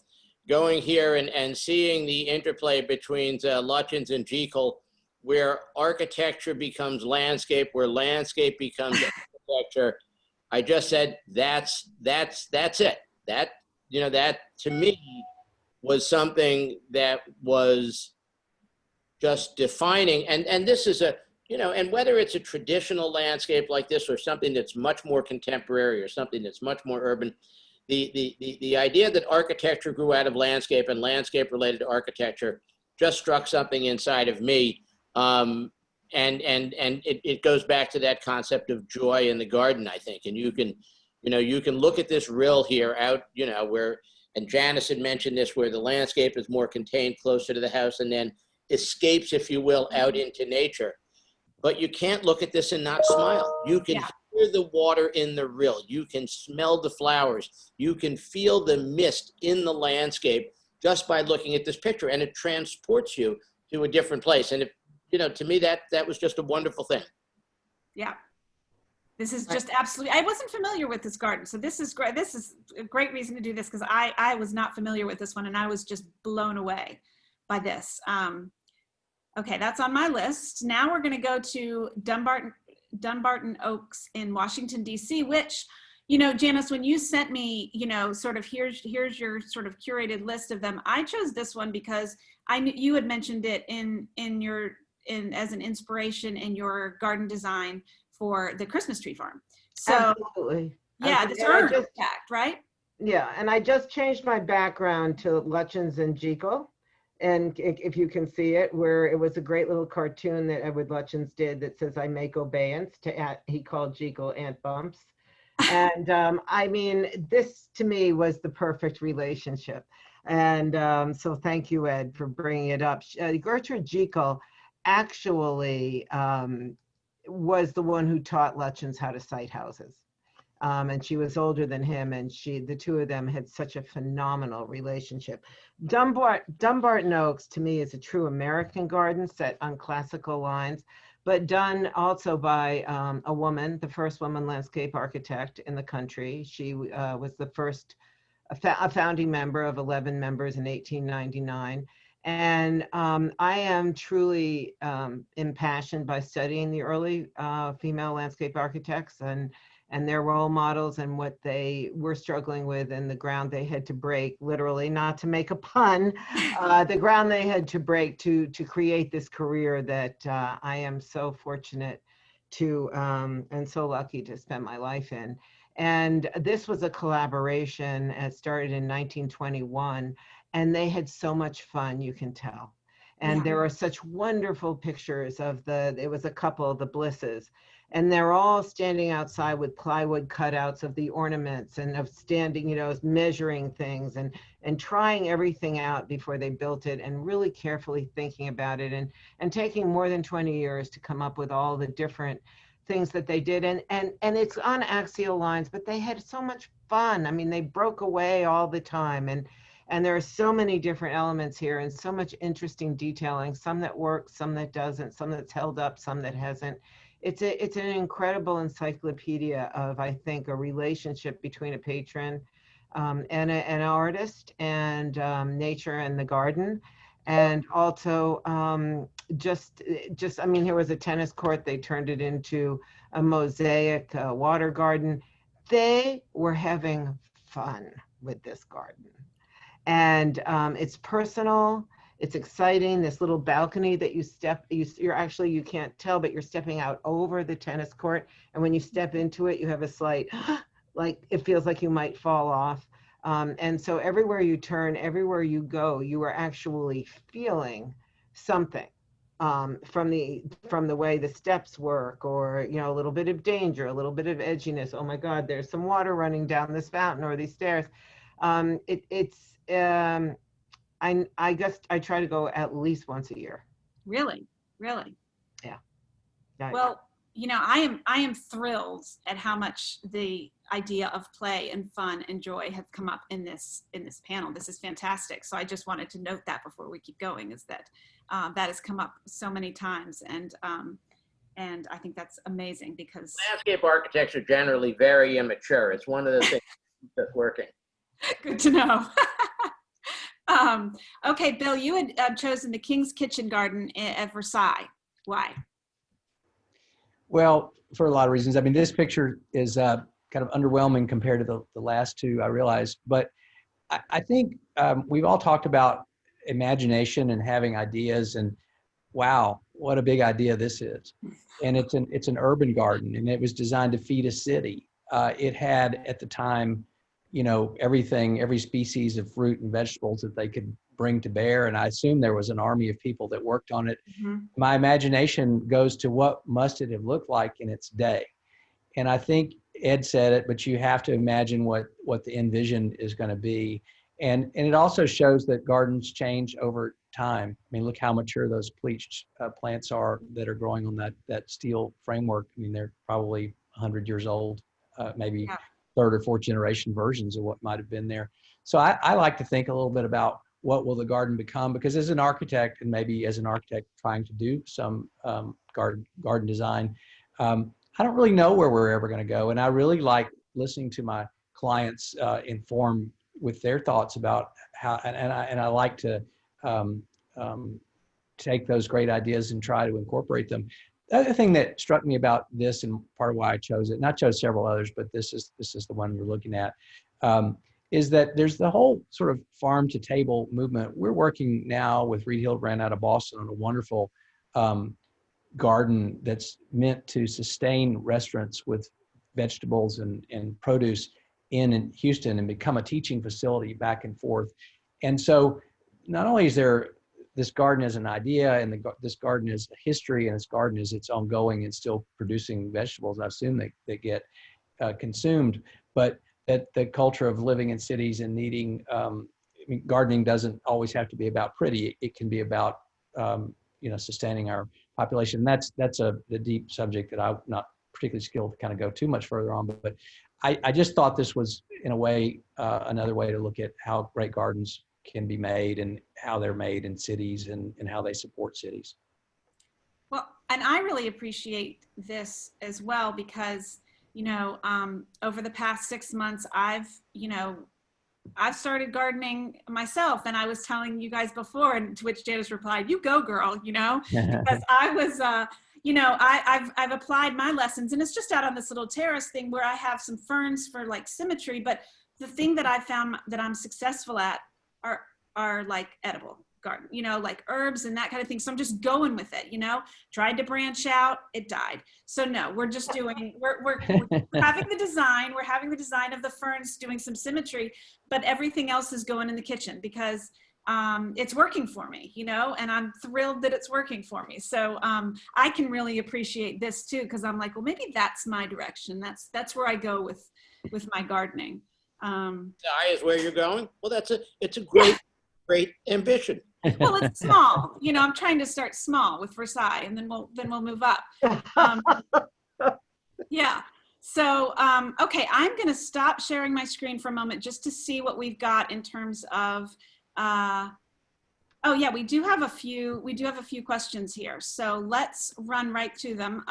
going here and seeing the interplay between Lutyens and Jekyll, where architecture becomes landscape, where landscape becomes architecture. I just said, that's it. That to me was something that was just defining. And this is and whether it's a traditional landscape like this or something that's much more contemporary or something that's much more urban, the idea that architecture grew out of landscape and landscape related to architecture just struck something inside of me. And it goes back to that concept of joy in the garden, I think. And you can look at this rill here out, where, and Janice had mentioned this, where the landscape is more contained closer to the house and then escapes, if you will, out into nature. But you can't look at this and not smile. You can hear the water in the rill. You can smell the flowers. You can feel the mist in the landscape just by looking at this picture, and it transports you to a different place. And to me, that was just a wonderful thing. Yeah. This is just absolutely, I wasn't familiar with this garden. So this is great. This is a great reason to do this, because I was not familiar with this one, and I was just blown away by this. Okay, that's on my list. Now we're going to go to Dumbarton Oaks in Washington, D.C., which, Janice, when you sent me, sort of here's your sort of curated list of them, I chose this one because I knew you had mentioned it as an inspiration in your garden design for the Christmas tree farm. So absolutely. Yeah, this urn impact, right? Yeah, and I just changed my background to Lutyens and Jekyll. And if you can see it, where it was a great little cartoon that Edward Lutyens did that says, I make obeyance, he called Jekyll Ant Bumps. And I mean, this to me was the perfect relationship. And so thank you, Ed, for bringing it up. Gertrude Jekyll actually was the one who taught Lutyens how to site houses. And she was older than him, and the two of them had such a phenomenal relationship. Dumbarton Oaks, to me, is a true American garden set on classical lines, but done also by a woman, the first woman landscape architect in the country. She was the first, a founding member of 11 members in 1899. And I am truly impassioned by studying the early female landscape architects, and and their role models and what they were struggling with and the ground they had to break, literally, not to make a pun, the ground they had to break to create this career that I am so fortunate to and so lucky to spend my life in. And this was a collaboration. It started in 1921, and they had so much fun, you can tell. And Yeah. there are such wonderful pictures of it was a couple, the Blisses, and they're all standing outside with plywood cutouts of the ornaments and of standing, you know, measuring things and trying everything out before they built it and really carefully thinking about it and taking more than 20 years to come up with all the different things that they did. And it's on axial lines, but they had so much fun. I mean, they broke away all the time. And there are so many different elements here and so much interesting detailing, some that works, some that doesn't, some that's held up, some that hasn't. It's an incredible encyclopedia of, I think, a relationship between a patron and an artist and nature and the garden. And also just, I mean, here was a tennis court. They turned it into a mosaic water garden. They were having fun with this garden. And it's personal, it's exciting. This little balcony that you're actually, you can't tell, but you're stepping out over the tennis court. And when you step into it, you have a slight, like, it feels like you might fall off. And so everywhere you turn, everywhere you go, you are actually feeling something from the way the steps work, or, you know, a little bit of danger, a little bit of edginess. Oh my God, there's some water running down this fountain or these stairs. I guess I try to go at least once a year. Really? Really? Yeah. Well, you know, I am thrilled at how much the idea of play and fun and joy have come up in this panel. This is fantastic. So I just wanted to note that before we keep going, is that that has come up so many times, and I think that's amazing because Landscape architects are generally very immature. It's one of the things that's working. good to know. Okay, Bill, you had chosen the King's Kitchen Garden at Versailles. Why? Well, for a lot of reasons. I mean, this picture is kind of underwhelming compared to the last two, I realize. But I think we've all talked about imagination and having ideas, and wow, what a big idea this is. And it's an urban garden, and it was designed to feed a city. It had, at the time, you know, everything, every species of fruit and vegetables that they could bring to bear. And I assume there was an army of people that worked on it. Mm-hmm. My imagination goes to what must it have looked like in its day. And I think Ed said it, but you have to imagine what the end vision is going to be. And it also shows that gardens change over time. I mean, look how mature those bleached plants are that are growing on that steel framework. I mean, they're probably 100 years old, maybe Yeah. third or fourth generation versions of what might have been there. So I like to think a little bit about what will the garden become, because as an architect, and maybe as an architect trying to do some garden design, I don't really know where we're ever going to go. And I really like listening to my clients inform with their thoughts about how, and I like to take those great ideas and try to incorporate them. The other thing that struck me about this, and part of why I chose it, and I chose several others, but this is the one we're looking at, is that there's the whole sort of farm to table movement. We're working now with Reed Hildebrand out of Boston on a wonderful garden that's meant to sustain restaurants with vegetables and produce in Houston and become a teaching facility back and forth. And so not only is there this garden as an idea, and this garden is a history, and this garden is it's ongoing and still producing vegetables, I assume they get consumed, but that the culture of living in cities and needing, I mean, gardening doesn't always have to be about pretty. It can be about, sustaining our population. That's the deep subject that I'm not particularly skilled to kind of go too much further on, but I just thought this was, in a way, another way to look at how great gardens can be made and how they're made in cities and how they support cities. Well, and I really appreciate this as well because, over the past 6 months, I've started gardening myself, and I was telling you guys before, and to which Janice replied, "You go, girl," because I was, you know, I've applied my lessons, and it's just out on this little terrace thing where I have some ferns for like symmetry. But the thing that I found that I'm successful at are like edible garden, you know, like herbs and that kind of thing. So I'm just going with it, you know, tried to branch out, it died. So no, we're just doing, we're having the design, we're having the design of the ferns doing some symmetry, but everything else is going in the kitchen because it's working for me, you know, and I'm thrilled that it's working for me. So I can really appreciate this too, because I'm like, well, maybe that's my direction. That's where I go with my gardening. Is where you're going? Well, it's a great, great ambition. Well, it's small, you know, I'm trying to start small with Versailles, and then we'll move up. Yeah. So, okay, I'm going to stop sharing my screen for a moment just to see what we've got in terms of, oh yeah, we do have a few questions here. So let's run right to them.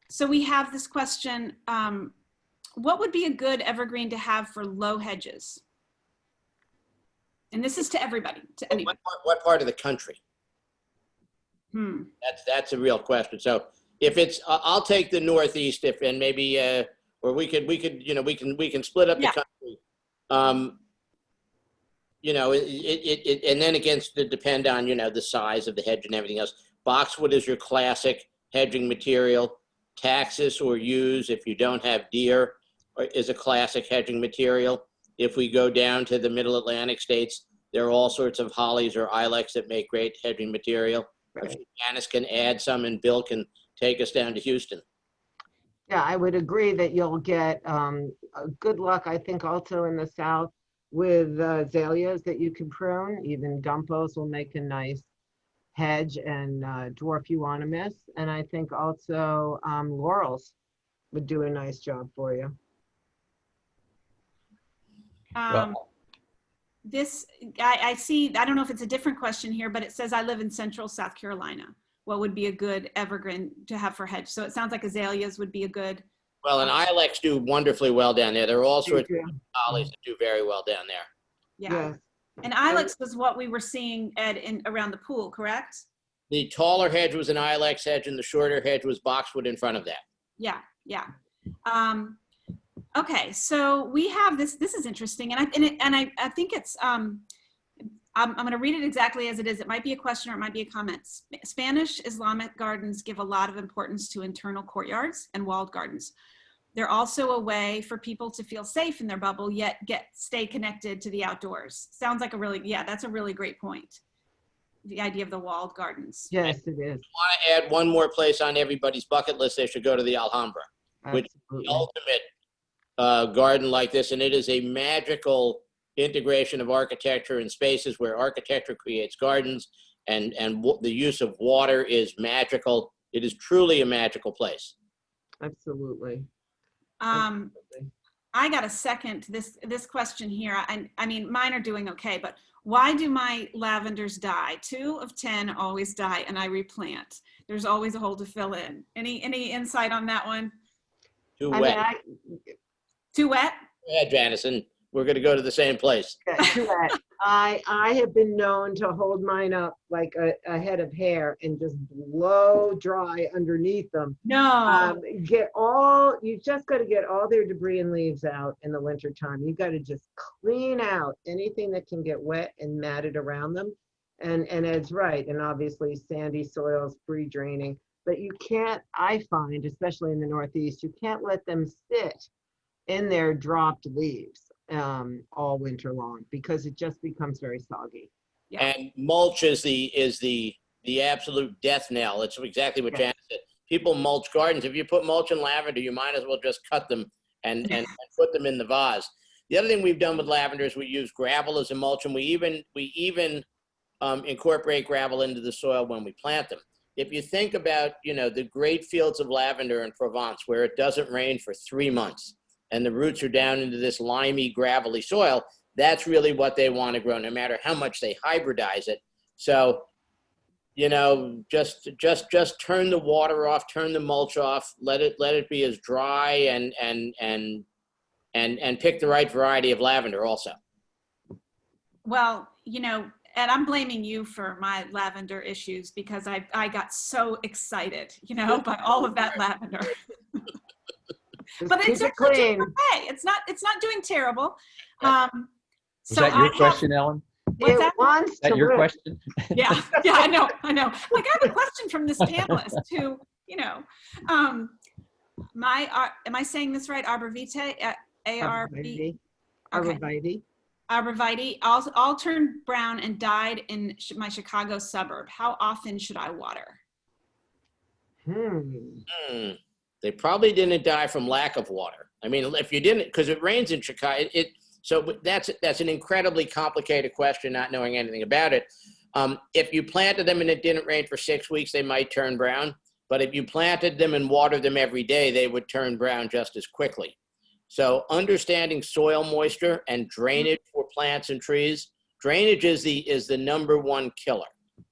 So we have this question, what would be a good evergreen to have for low hedges? And this is to everybody, to anybody. What part of the country? That's a real question. So if it's, I'll take the Northeast, and maybe, or we can split up the country. You know, and then against to depend on, you know, the size of the hedge and everything else. Boxwood is your classic hedging material. Taxus or yews, if you don't have deer, is a classic hedging material. If we go down to the middle Atlantic states, there are all sorts of hollies or ilex that make great hedging material. Right. Janice can add some, and Bill can take us down to Houston. Yeah, I would agree that you'll get good luck, I think, also in the South with azaleas that you can prune. Even gumpos will make a nice hedge, and dwarf euonymus. And I think also laurels would do a nice job for you. This, I see, I don't know if it's a different question here, but it says I live in central South Carolina. What would be a good evergreen to have for hedge? So it sounds like azaleas would be a good. Well, and ilex do wonderfully well down there. There are all sorts of hollies that do very well down there. Yeah. Yes. And ilex was what we were seeing, Ed, around the pool, correct? The taller hedge was an ilex hedge, and the shorter hedge was boxwood in front of that. Yeah, yeah. Okay, so we have this. This is interesting, and I think it's. I'm going to read it exactly as it is. It might be a question or it might be a comment. Spanish Islamic gardens give a lot of importance to internal courtyards and walled gardens. They're also a way for people to feel safe in their bubble, yet stay connected to the outdoors. Sounds like that's a really great point. The idea of the walled gardens. Yes, it is. I want to add one more place on everybody's bucket list. They should go to the Alhambra, which is the ultimate garden like this. And it is a magical integration of architecture and spaces where architecture creates gardens, and the use of water is magical. It is truly a magical place. Absolutely. I got a second this question here. I mean, mine are doing okay, but why do my lavenders die? 2 of 10 always die, and I replant. There's always a hole to fill in. Any insight on that one? Too wet. Too wet? Go ahead, Janice, and we're going to go to the same place. Too wet. I have been known to hold mine up like a head of hair and just blow dry underneath them. No. You just got to get all their debris and leaves out in the wintertime. You got to just clean out anything that can get wet and matted around them. And Ed's right. And obviously sandy soils, free draining, but you can't, I find, especially in the Northeast, you can't let them sit in their dropped leaves all winter long, because it just becomes very soggy. Yeah. And mulch is the absolute death knell. It's exactly what Janice said. People mulch gardens. If you put mulch in lavender, you might as well just cut them and put them in the vase. The other thing we've done with lavender is we use gravel as a mulch, and we even incorporate gravel into the soil when we plant them. If you think about, the great fields of lavender in Provence, where it doesn't rain for 3 months, and the roots are down into this limey, gravelly soil, that's really what they want to grow, no matter how much they hybridize it. So, just turn the water off, turn the mulch off, let it be as dry, and pick the right variety of lavender also. Well, and I'm blaming you for my lavender issues because I got so excited, you know, by all of that lavender. Just But keep it's it actually doing clean. okay. It's not doing terrible. Right. Um, Was so that your I have, question, Ellen? what's It that? wants Is that to your live. question? Yeah, yeah, I know. Like I have a question from this panelist who, you know, am I saying this right? Arborvitae, A-R-B, Arborvitae. arborvitae, all turned brown and died in my Chicago suburb. How often should I water? They probably didn't die from lack of water. I mean, if you didn't, because it rains in Chicago, so that's an incredibly complicated question, not knowing anything about it. If you planted them and it didn't rain for 6 weeks, they might turn brown. But if you planted them and watered them every day, they would turn brown just as quickly. So understanding soil moisture and drainage for plants and trees, drainage is the #1 killer.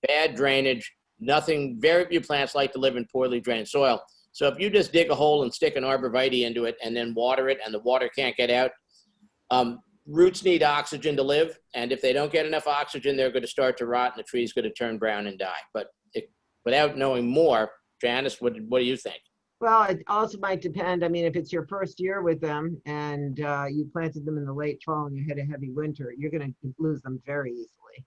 Bad drainage, very few plants like to live in poorly drained soil. So if you just dig a hole and stick an arborvitae into it and then water it and the water can't get out, roots need oxygen to live. And if they don't get enough oxygen, they're going to start to rot and the tree's going to turn brown and die. But without knowing more, Janice, what do you think? Well, it also might depend. I mean, if it's your first year with them and you planted them in the late fall and you had a heavy winter, you're going to lose them very easily.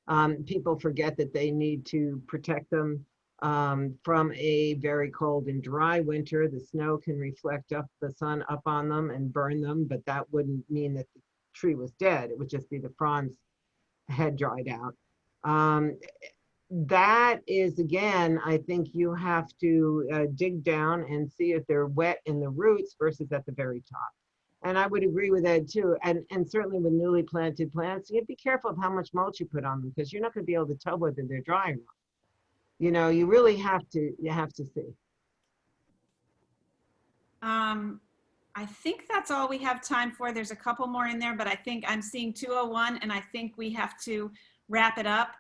Yep. People forget that they need to protect them from a very cold and dry winter. The snow can reflect the sun up on them and burn them, but that wouldn't mean that the tree was dead. It would just be the fronds had dried out. That is, again, I think you have to dig down and see if they're wet in the roots versus at the very top. And I would agree with Ed too. And certainly with newly planted plants, you have to be careful of how much mulch you put on them because you're not going to be able to tell whether they're dry or not. You know, you really have to see. I think that's all we have time for. There's a couple more in there, but I think I'm seeing 2:01 and I think we have to wrap it up.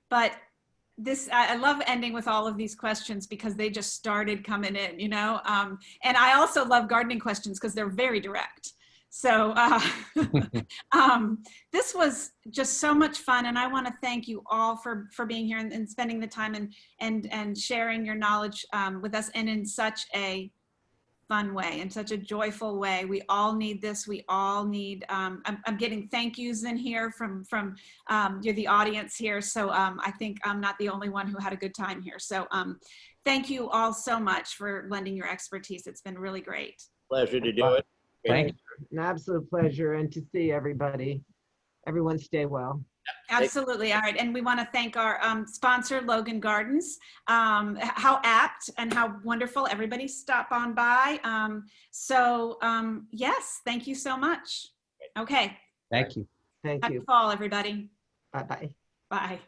But I love ending with all of these questions because they just started coming in, you know? And I also love gardening questions because they're very direct. So this was just so much fun. And I want to thank you all for being here and spending the time and sharing your knowledge with us and in such a fun way, in such a joyful way. We all need this. We all need, I'm getting thank yous in here from you're the audience here. So I think I'm not the only one who had a good time here. So thank you all so much for lending your expertise. It's been really great. Pleasure to do it. Thank you. An absolute pleasure and to see everybody. Everyone stay well. Absolutely. All right. And we want to thank our sponsor, Logan Gardens. How apt and how wonderful. Everybody stop on by. Yes, thank you so much. Okay. Thank you. Thank Happy you. fall, everybody. Bye-bye. Bye.